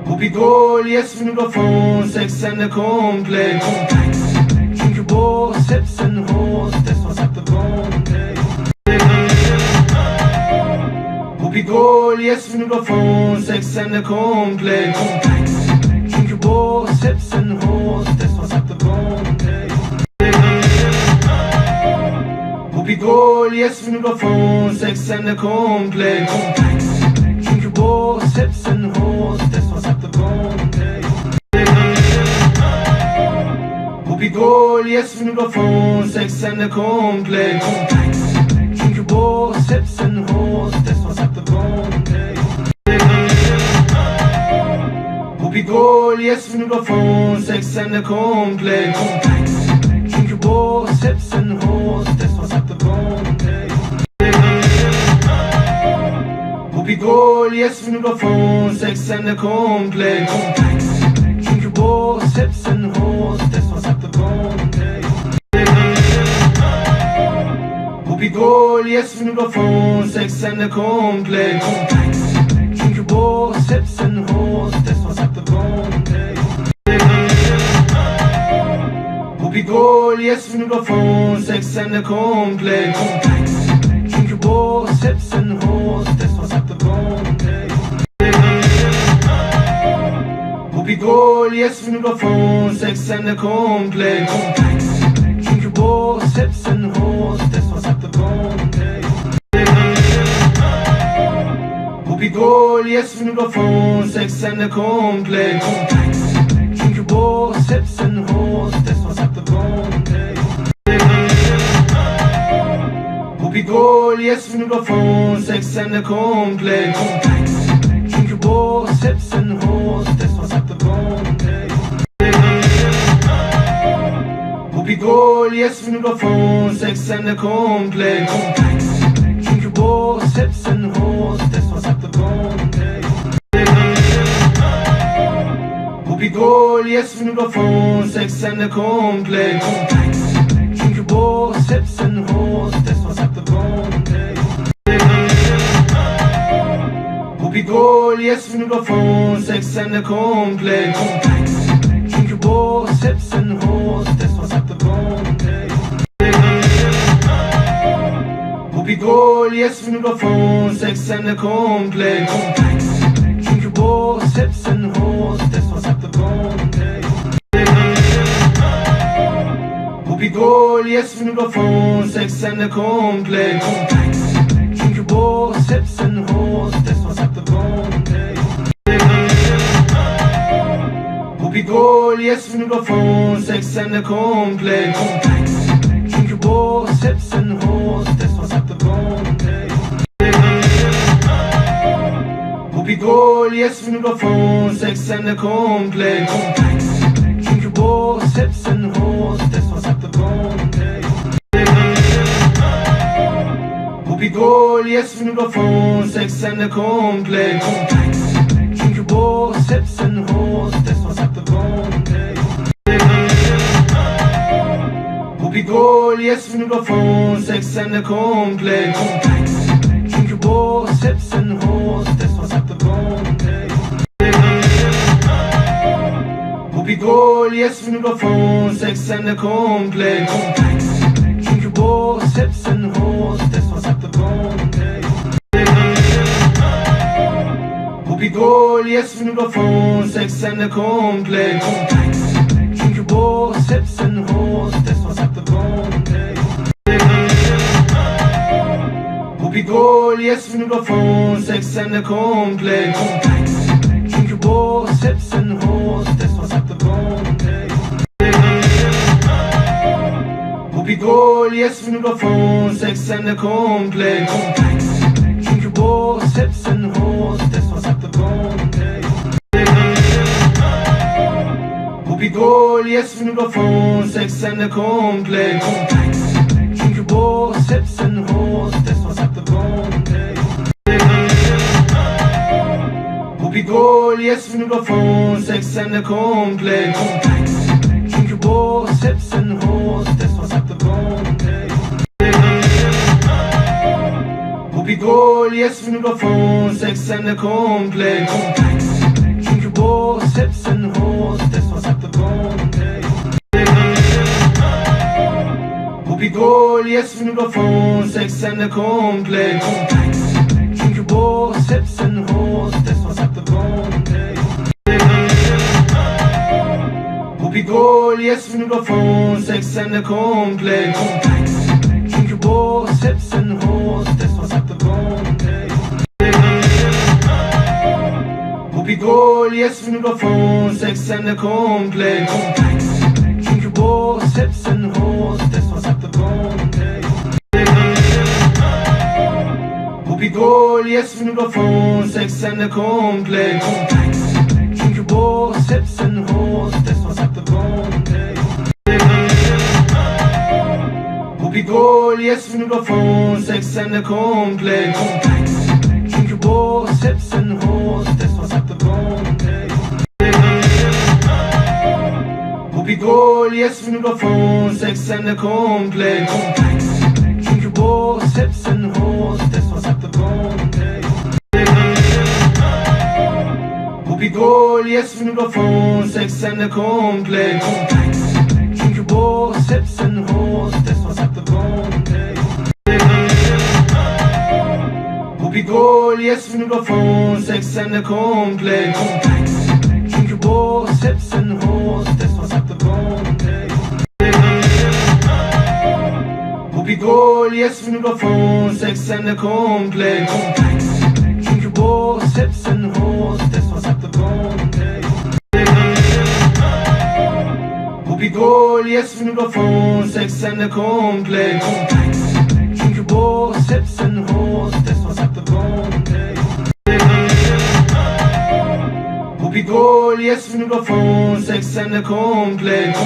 Whoopie goal, yes, we go phone, sex and the complex. Drink your balls, hips and hoes, das was sagt der Kontext. Whoopie goal, yes, we go phone, sex and the complex. Drink your balls, hips and hoes, das was sagt der Kontext. Whoopie goal, yes, we go phone, sex and the complex. Drink your balls, hips and hoes, das was sagt der Kontext. Whoopie goal, yes, we go phone, sex and the complex. Drink your balls, hips and hoes, das was sagt der Kontext. Whoopie goal, yes, we go phone, sex and the complex. Drink your balls, hips and hoes, das was sagt der Kontext. Whoopie goal, yes, we go phone, sex and the complex. Drink your balls, hips and hoes, das was sagt der Kontext. Whoopie goal, yes, we go phone, sex and the complex. Drink your balls, hips and Goal, yes, we go phone, sex and the complex. Drink your balls, hips and hoes, das was sagt der Kontext. Whoopie Goal, yes, we go phone, sex and the complex. Drink your balls, hips and hoes, das was sagt der Kontext. Whoopie Goal, yes, we go phone, sex and the complex. Drink your balls, hips and hoes, das was sagt der Kontext. Whoopie Goal, yes, we go phone, sex and the complex. Drink your balls, hips and hoes, das was sagt der Kontext. Whoopie Goal, yes, we go phone, sex and the complex. Drink your balls, hips and hoes, das was sagt der Kontext. Whoopie Goal, yes, we go phone, sex and the complex. Drink your balls, hips and hoes, das was sagt der Kontext. Whoopie Goal, yes, we go phone, sex and the complex. Drink your balls, hips and hoes, das was sagt der Kontext. Whoopie Goal, yes, we go phone, sex and the complex. Drink your balls, hips and hoes, das was sagt der Kontext. Whoopie Goal, yes, we go phone, sex and the complex. Drink your balls, hips and hoes, das was sagt der Kontext. Whoopie Goal, yes, we go phone, sex and the complex. Drink your balls, hips and hoes, das was sagt der Kontext. Whoopie Goal, yes, we go phone, sex and the complex. Drink your balls, hips and hoes, das was sagt der Kontext. Whoopie Goal, yes, we go phone, sex and the complex. Drink your balls, hips and hoes, das was sagt der Kontext. Whoopie Goal, yes, we go phone, sex and the complex. Drink your balls, hips and hoes, das was sagt der Kontext. Whoopie Goal, yes, we go phone, sex and the complex. Drink your balls, hips and hoes, das was sagt der Kontext. Whoopie Goal, yes, we go phone, sex and the complex. Drink your balls, hips and hoes, das was sagt der Kontext. Whoopie Goal, yes, we go phone, sex and the complex. Drink your balls, hips and hoes, das was sagt der Kontext. Whoopie Goal, yes, we go phone, sex and the complex. Drink your balls, hips and hoes, das was sagt der Kontext. Whoopie Goal, yes, we go phone, sex and the complex. Drink your balls, hips and hoes, das was sagt der Kontext. Whoopie Goal, yes, we go phone, sex and the complex. Drink your balls, hips and hoes, das was sagt der Kontext. Whoopie Goal, yes, we go phone, sex and the complex. Drink your balls, hips and hoes, das was sagt der Kontext. Whoopie Goal, yes, we go phone, sex and the complex. Drink your balls, hips and hoes, das was sagt der Kontext. Whoopie Goal, yes, we go phone, sex and the complex. Drink your balls, hips and hoes, das was sagt der Kontext. Whoopie Goal, yes, we go phone, sex and the complex. Drink your balls, hips and hoes, das was sagt der Kontext. Whoopie Goal, yes, we go phone, sex and the complex. Drink your balls, hips and hoes, das was sagt der Kontext. Whoopie Goal, yes, we go phone, sex and the complex. Drink your balls, hips and hoes, das was sagt der Kontext. Whoopie Goal, yes, we go phone, sex and the complex. Drink your balls, hips and hoes, das was sagt der Kontext. Whoopie Goal, yes, we go phone, sex and the complex. Drink your balls, yes, we go phone, sex and the complex. Drink your balls, hips and hoes, das was sagt der Kontext. Booby goal, yes, we go phone, sex and the complex. Drink your balls, hips and hoes, das was sagt der Kontext. Booby goal, yes, we go phone, sex and the complex. Drink your balls, hips and hoes, das was sagt der Kontext. Booby goal, yes, we go phone, sex and the complex.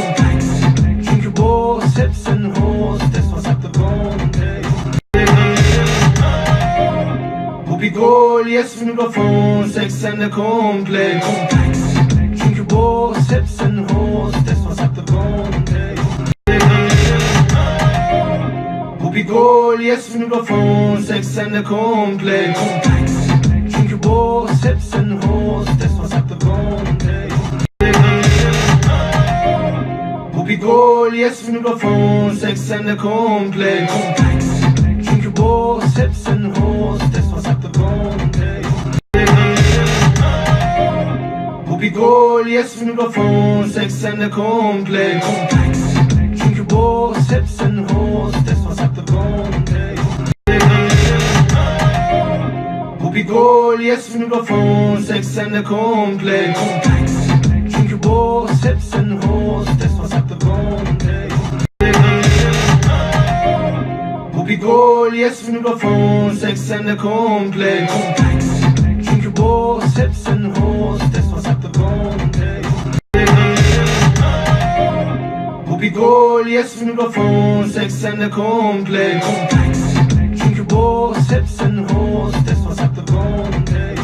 Drink your balls, hips and hoes, das was sagt der Kontext. Booby goal, yes, we go phone, sex and the complex. Drink your balls, hips and hoes, das was sagt der Kontext. Booby goal, yes, we go phone, sex and the complex. Drink your balls, hips and hoes, das was sagt der Kontext. Booby goal, yes, we go phone, sex and the complex. Drink your balls, hips and hoes, das was sagt der Kontext. Booby goal, yes, we go phone, sex and the complex. Drink your balls, hips and hoes, das was sagt der Kontext. Booby goal, yes, we go phone, sex and the complex. Drink your balls, hips and hoes, das was sagt der Kontext. Booby goal, yes, we go phone, sex and the complex. Drink your balls, hips and hoes, das was sagt der Kontext. Booby goal, yes, we go phone, sex and the complex. Drink your balls, hips and hoes, das was sagt der Kontext.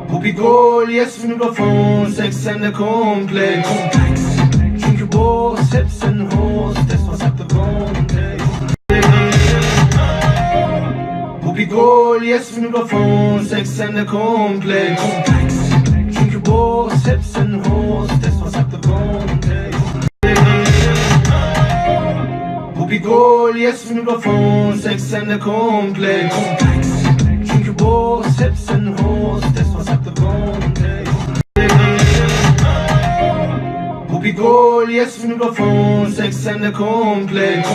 Booby goal, yes, we go phone, sex and the complex. Drink your balls, hips and hoes, das was sagt der Kontext. Booby goal, yes, we go phone, sex and the complex. Drink your balls, hips and hoes, das was sagt der Kontext. Booby goal, yes, we go phone, sex and the complex. Drink your balls, hips and hoes, das was sagt der Kontext. Booby goal, yes, we go phone, sex and the complex.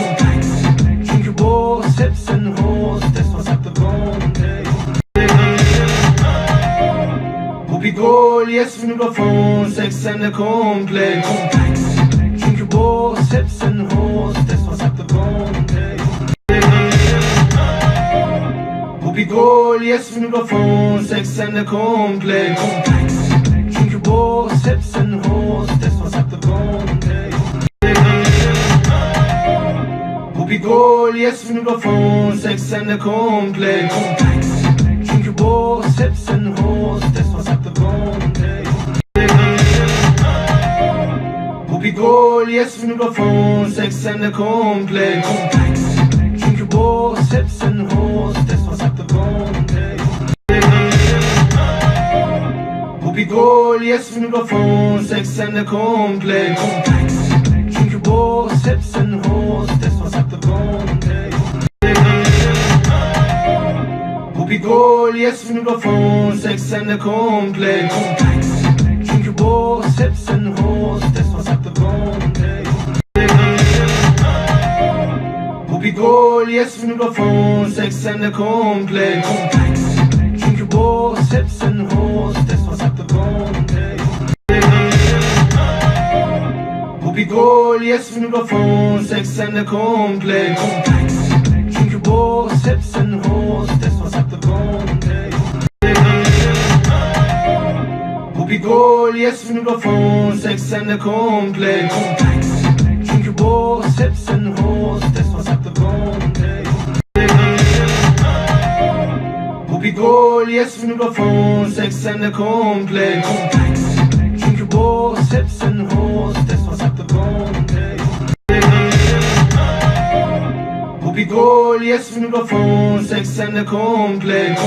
Drink your balls, hips and hoes, das was sagt der Kontext. Booby goal, yes, we go phone, sex and the complex. Drink your balls, hips and hoes, das was sagt der Kontext. Booby goal, yes, we go phone, sex and the complex. Drink your balls, hips and hoes, das was sagt der Kontext. Booby goal, yes, we go phone, sex and the complex. Drink your balls, hips and hoes, das was sagt der Kontext. Booby goal, yes, we go phone, sex and the complex. Drink your balls, hips and hoes, das was sagt der Kontext. Booby goal, yes, we go phone, sex and the complex. Drink your balls, hips and hoes, das was sagt der Kontext. Booby goal, yes, we go phone, sex and the complex. Drink your balls, hips and hoes, das was sagt der Kontext. Booby goal, yes, we go phone, sex and the complex. Drink your balls, hips and hoes, das was sagt der Kontext. Booby goal, yes, we go phone, sex and the complex. Drink your balls, hips and hoes, das was sagt der Kontext. Booby goal, yes, we go phone, sex and the complex. Drink your balls, hips and hoes, das was sagt der Kontext. Booby goal, yes, we go phone, sex and the complex. Drink your balls, hips and hoes, das was sagt der Kontext. Booby goal, yes, we go phone, sex and the complex.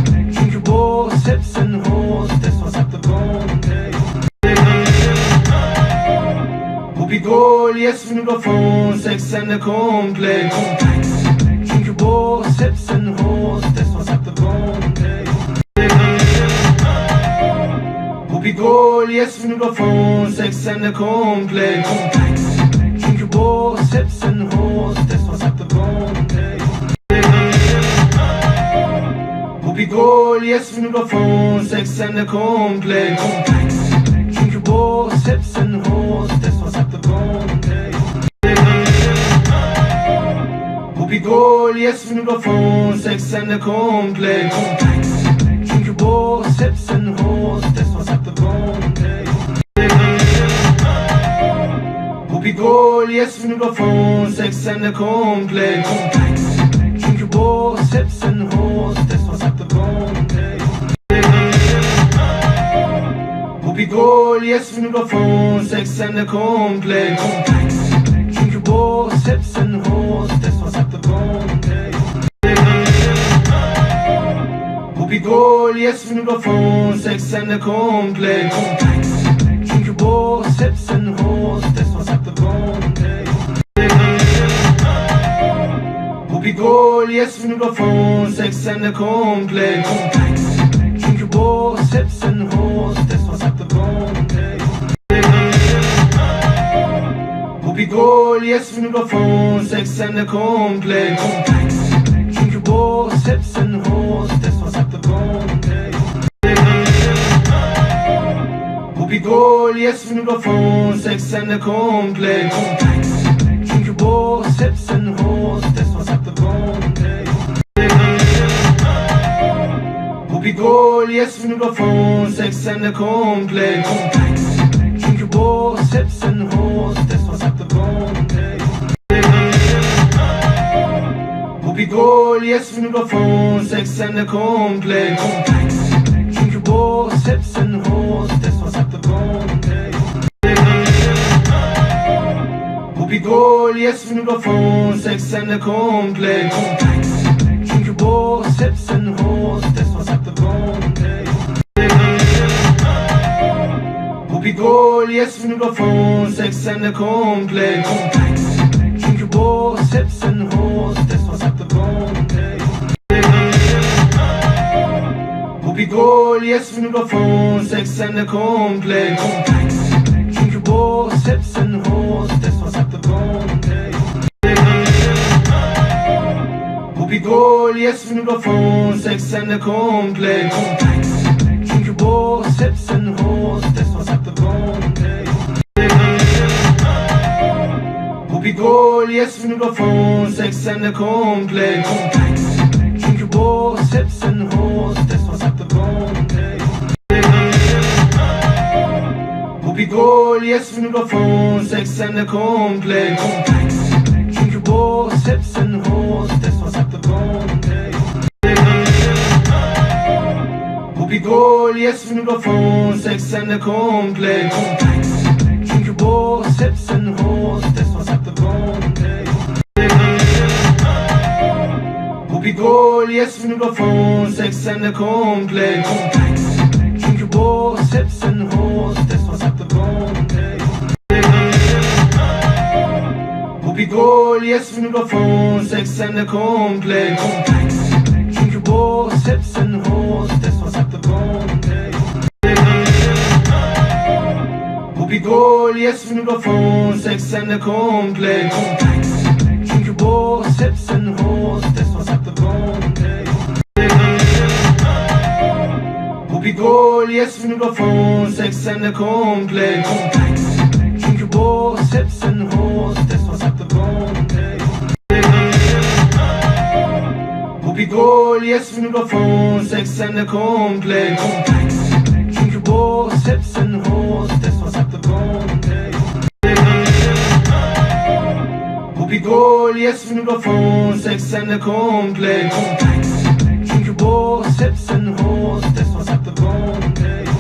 Drink your balls, hips and hoes, das was sagt der Kontext. Booby goal, yes, we go phone, sex and the complex. Drink your balls, hips and Gold, yes, vi går från sexan komplex. Drink your boss, hepsen hås, det som sagt och komplex. Whoopie Gold, yes, vi går från sexan komplex. Drink your boss, hepsen hås, det som sagt och komplex. Whoopie Gold, yes, vi går från sexan komplex. Drink your boss, hepsen hås, det som sagt och komplex. Whoopie Gold, yes, vi går från sexan komplex. Drink your boss, hepsen hås, det som sagt och komplex. Whoopie Gold, yes, vi går från sexan komplex. Drink your boss, hepsen hås, det som sagt och komplex. Whoopie Gold, yes, vi går från sexan komplex. Drink your boss, hepsen hås, det som sagt och komplex. Whoopie Gold, yes, vi går från sexan komplex. Drink your boss, hepsen hås, det som sagt och komplex. Whoopie Gold, yes, vi går från sexan komplex. Drink your boss, hepsen hås, det som sagt och komplex. Whoopie Gold, yes, vi går från sexan komplex. Drink your boss, hepsen hås, det som sagt och komplex. Whoopie Gold, yes, vi går från sexan komplex. Drink your boss, hepsen hås, det som sagt och komplex. Whoopie Gold, yes, vi går från sexan komplex. Drink your boss, hepsen hås, det som sagt och komplex. Whoopie Gold, yes, vi går från sexan komplex. Drink your boss, hepsen hås, det som sagt och komplex. Whoopie Gold, yes, vi går från sexan komplex. Drink your boss, hepsen hås, det som sagt och komplex. Whoopie Gold, yes, vi går från sexan komplex. Drink your boss, hepsen hås, det som sagt och komplex. Whoopie Gold, yes, vi går från sexan komplex. Drink your boss, hepsen hås, det som sagt och komplex. Whoopie Gold, yes, vi går från sexan komplex. Drink your boss, hepsen hås, det som sagt och komplex. Whoopie Gold, yes, vi går från sexan komplex. Drink your boss, hepsen hås, det som sagt och komplex. Whoopie Gold, yes, vi går från sexan komplex. Drink your boss, hepsen hås, det som sagt och komplex. Whoopie Gold, yes, vi går från sexan komplex. Drink your boss, hepsen hås, det som sagt och komplex. Whoopie Gold, yes, vi går från sexan komplex. Drink your boss, hepsen hås, det som sagt och komplex. Whoopie Gold, yes, vi går från sexan komplex. Drink your boss, hepsen hås, det som sagt och komplex. Whoopie Gold, yes, vi går från sexan komplex. Drink your boss, hepsen hås, det som sagt och komplex. Whoopie Gold, yes, vi går från sexan komplex. Drink your boss, hepsen hås, det som sagt och komplex. Whoopie Gold, yes, vi går från sexan komplex. Drink your boss, hepsen hås, det som sagt och komplex.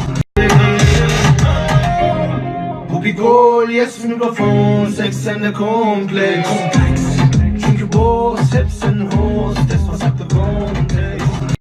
Whoopie Gold, yes, vi går från sexan komplex.